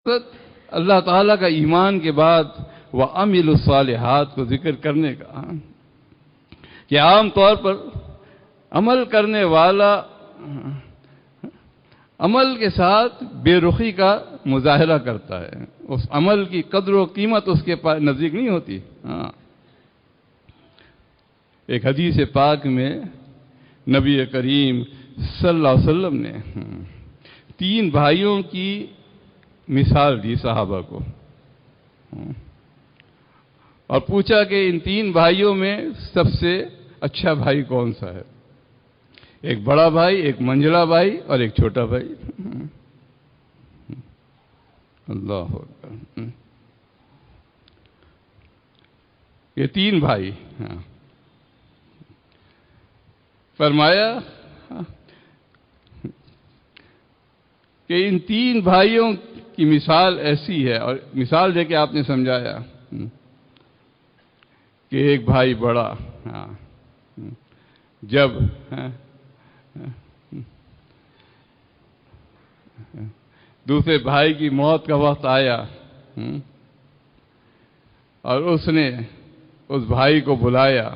مقصد اللہ تعالیٰ کا ایمان کے بعد وَعَمِلُوا الصَّالِحَاتِ کو ذکر کرنے کا، کہ عام طور پر عمل کرنے والا عمل کے ساتھ بے رخی کا مظاہرہ کرتا ہے، اس عمل کی قدر و قیمت اس کے نزدیک نہیں ہوتی۔ ایک حدیث پاک میں نبی کریم صلی اللہ علیہ وسلم نے 3 بھائیوں کی مثال دی صحابہ کو، اور پوچھا کہ ان 3 بھائیوں میں سب سے اچھا بھائی کون سا ہے؟ ایک بڑا بھائی، ایک منجلا بھائی اور ایک چھوٹا بھائی۔ اللہ اکبر، یہ 3 بھائی۔ فرمایا کہ ان 3 بھائیوں کی مثال ایسی ہے، اور مثال دے کے آپ نے سمجھایا کہ ایک بھائی بڑا جب دوسرے بھائی کی موت کا وقت آیا اور اس نے اس بھائی کو بلایا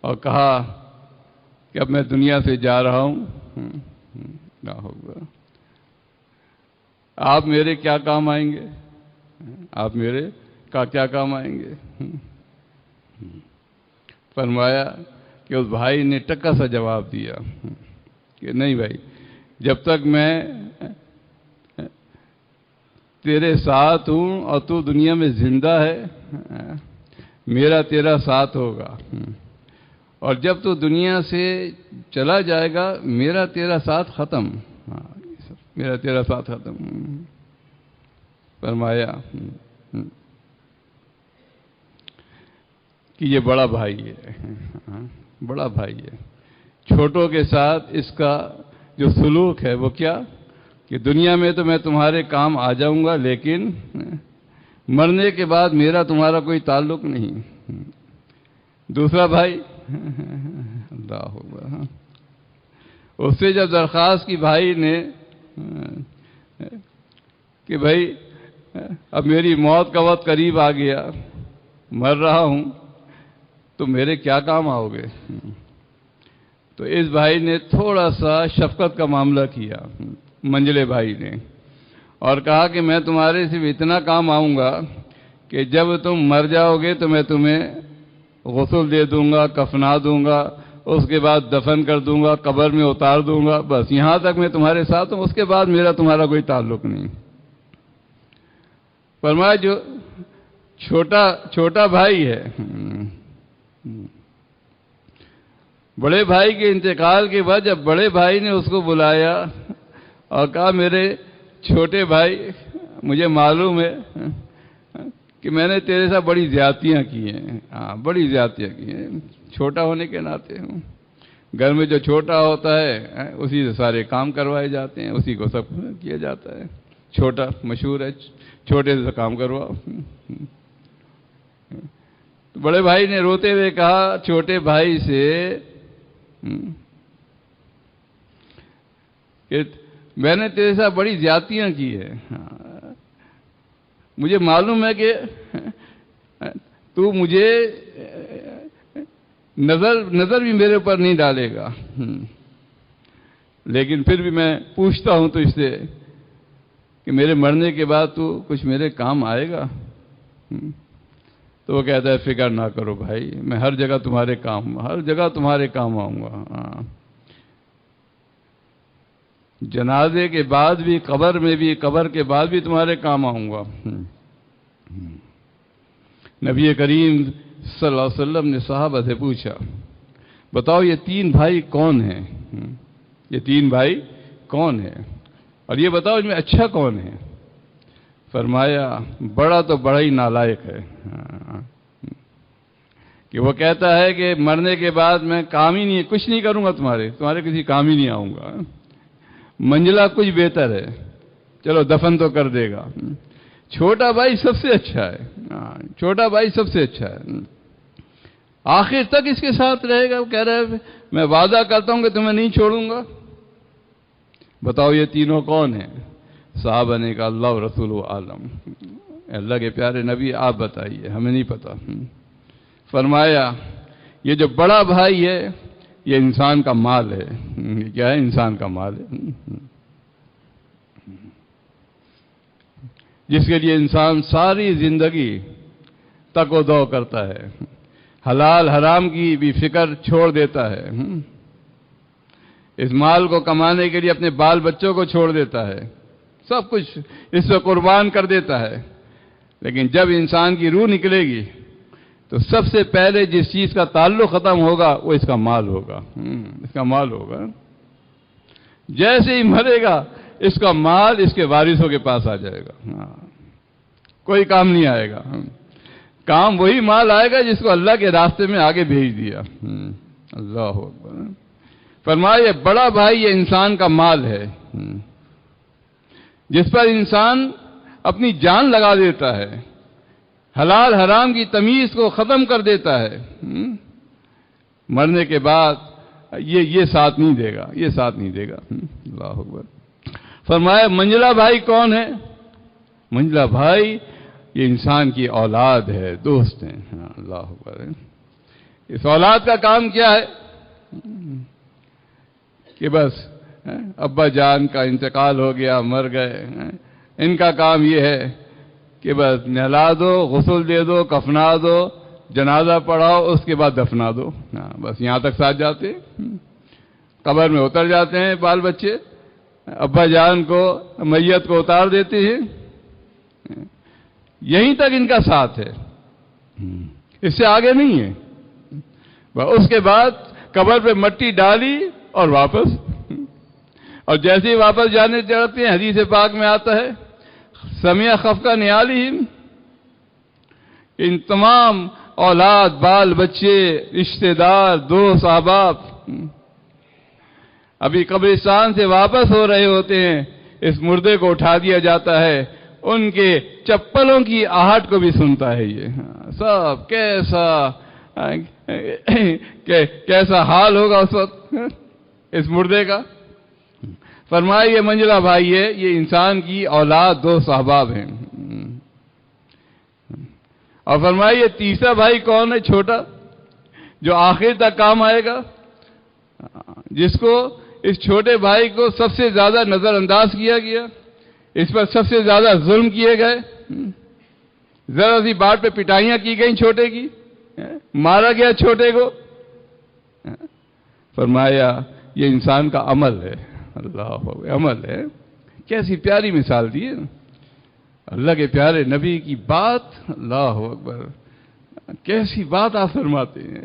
اور کہا کہ اب میں دنیا سے جا رہا ہوں، آپ میرے کیا کام آئیں گے؟ آپ میرے کا کیا کام آئیں گے؟ فرمایا کہ اس بھائی نے ٹکا سا جواب دیا کہ نہیں بھائی، جب تک میں تیرے ساتھ ہوں اور تو دنیا میں زندہ ہے میرا تیرا ساتھ ہوگا، اور جب تو دنیا سے چلا جائے گا میرا تیرا ساتھ ختم، میرا تیرا ساتھ ختم۔ فرمایا کہ یہ بڑا بھائی ہے، بڑا بھائی ہے، چھوٹوں کے ساتھ اس کا جو سلوک ہے وہ کیا کہ دنیا میں تو میں تمہارے کام آ جاؤں گا، لیکن مرنے کے بعد میرا تمہارا کوئی تعلق نہیں۔ دوسرا بھائی اللہ اکبر، اس سے جب درخواست کی بھائی نے کہ بھائی اب میری موت کا وقت قریب آ گیا، مر رہا ہوں، تو میرے کیا کام آؤ گے؟ تو اس بھائی نے تھوڑا سا شفقت کا معاملہ کیا، منجلے بھائی نے، اور کہا کہ میں تمہارے صرف اتنا کام آؤں گا کہ جب تم مر جاؤ گے تو میں تمہیں غسل دے دوں گا، کفنا دوں گا، اس کے بعد دفن کر دوں گا، قبر میں اتار دوں گا، بس یہاں تک میں تمہارے ساتھ ہوں، اس کے بعد میرا تمہارا کوئی تعلق نہیں۔ فرمایا جو چھوٹا بھائی ہے، بڑے بھائی کے انتقال کے بعد جب بڑے بھائی نے اس کو بلایا اور کہا میرے چھوٹے بھائی مجھے معلوم ہے کہ میں نے تیرے ساتھ بڑی زیادتیاں کی ہیں، بڑی زیادتیاں کی ہیں، چھوٹا ہونے کے ناطے گھر میں جو چھوٹا ہوتا ہے اسی سے سارے کام کروائے جاتے ہیں، اسی کو سب کیا جاتا ہے، چھوٹا مشہور ہے، چھوٹے سے کام کرواؤ۔ تو بڑے بھائی نے روتے ہوئے کہا چھوٹے بھائی سے کہ میں نے تیرے ساتھ بڑی زیادتیاں کی ہے، مجھے معلوم ہے کہ تو مجھے نظر بھی میرے اوپر نہیں ڈالے گا، لیکن پھر بھی میں پوچھتا ہوں تو اس سے کہ میرے مرنے کے بعد تو کچھ میرے کام آئے گا؟ تو وہ کہتا ہے فکر نہ کرو بھائی، میں ہر جگہ تمہارے کام آؤں گا، جنازے کے بعد بھی، قبر میں بھی، قبر کے بعد بھی تمہارے کام آؤں گا۔ نبی کریم صلی اللہ علیہ وسلم نے صحابہ سے پوچھا بتاؤ یہ 3 بھائی کون ہیں؟ یہ 3 بھائی کون ہیں؟ اور یہ بتاؤ ان میں اچھا کون ہے؟ فرمایا بڑا تو بڑا ہی نالائق ہے، کہ وہ کہتا ہے کہ مرنے کے بعد میں کام ہی نہیں، کچھ نہیں کروں گا، تمہارے کسی کام ہی نہیں آؤں گا۔ منجلا کچھ بہتر ہے، چلو دفن تو کر دے گا۔ چھوٹا بھائی سب سے اچھا ہے، چھوٹا بھائی سب سے اچھا ہے، آخر تک اس کے ساتھ رہے گا۔ وہ کہہ رہا ہے میں وعدہ کرتا ہوں کہ تمہیں نہیں چھوڑوں گا۔ بتاؤ یہ تینوں کون ہیں؟ صحابہ نے کہا اللہ و رسول عالم، اللہ کے پیارے نبی آپ بتائیے، ہمیں نہیں پتا۔ فرمایا یہ جو بڑا بھائی ہے یہ انسان کا مال ہے۔ یہ کیا ہے؟ انسان کا مال ہے، جس کے لیے انسان ساری زندگی تک و دو کرتا ہے، حلال حرام کی بھی فکر چھوڑ دیتا ہے، اس مال کو کمانے کے لیے اپنے بال بچوں کو چھوڑ دیتا ہے، سب کچھ اس سے قربان کر دیتا ہے۔ لیکن جب انسان کی روح نکلے گی تو سب سے پہلے جس چیز کا تعلق ختم ہوگا وہ اس کا مال ہوگا، اس کا مال ہوگا۔ جیسے ہی مرے گا اس کا مال اس کے وارثوں کے پاس آ جائے گا، کوئی کام نہیں آئے گا۔ کام وہی مال آئے گا جس کو اللہ کے راستے میں آگے بھیج دیا۔ اللہ اکبر۔ فرمایا بڑا بھائی یہ انسان کا مال ہے، جس پر انسان اپنی جان لگا دیتا ہے، حلال حرام کی تمیز کو ختم کر دیتا ہے، مرنے کے بعد یہ ساتھ نہیں دے گا، یہ ساتھ نہیں دے گا۔ اللہ اکبر۔ فرمایا منجلا بھائی کون ہے؟ منجلا بھائی یہ انسان کی اولاد ہے، دوست ہیں۔ اللہ اکبر۔ اس اولاد کا کام کیا ہے کہ بس ابا جان کا انتقال ہو گیا، مر گئے، ان کا کام یہ ہے کہ بس نہلا دو، غسل دے دو، کفنا دو، جنازہ پڑھاؤ، اس کے بعد دفنا دو، بس یہاں تک ساتھ جاتے، قبر میں اتر جاتے ہیں بال بچے، ابا جان کو میت کو اتار دیتے ہیں، یہیں تک ان کا ساتھ ہے، اس سے آگے نہیں ہے۔ اس کے بعد قبر پہ مٹی ڈالی اور واپس، اور جیسے ہی واپس جانے چاہتے ہیں حدیث پاک میں آتا ہے سمیع خفقہ نعالہم، ان تمام اولاد بال بچے رشتہ دار دوست احباب ابھی قبرستان سے واپس ہو رہے ہوتے ہیں، اس مردے کو اٹھا دیا جاتا ہے، ان کے چپلوں کی آہٹ کو بھی سنتا ہے۔ یہ سب کیسا حال ہوگا اس وقت اس مردے کا۔ فرمایا یہ منجلا بھائی ہے، یہ انسان کی اولاد دوست احباب ہیں۔ اور فرمایا یہ تیسرا بھائی کون ہے؟ چھوٹا، جو آخر تک کام آئے گا، جس کو اس چھوٹے بھائی کو سب سے زیادہ نظر انداز کیا گیا، اس پر سب سے زیادہ ظلم کیے گئے، ذرا سی بات پہ پٹائیاں کی گئیں چھوٹے کی، مارا گیا چھوٹے کو۔ فرمایا یہ انسان کا عمل ہے۔ اللہ عمل ہے۔ کیسی پیاری مثال دی ہے اللہ کے پیارے نبی کی بات۔ اللہ اکبر، کیسی بات آپ فرماتے ہیں۔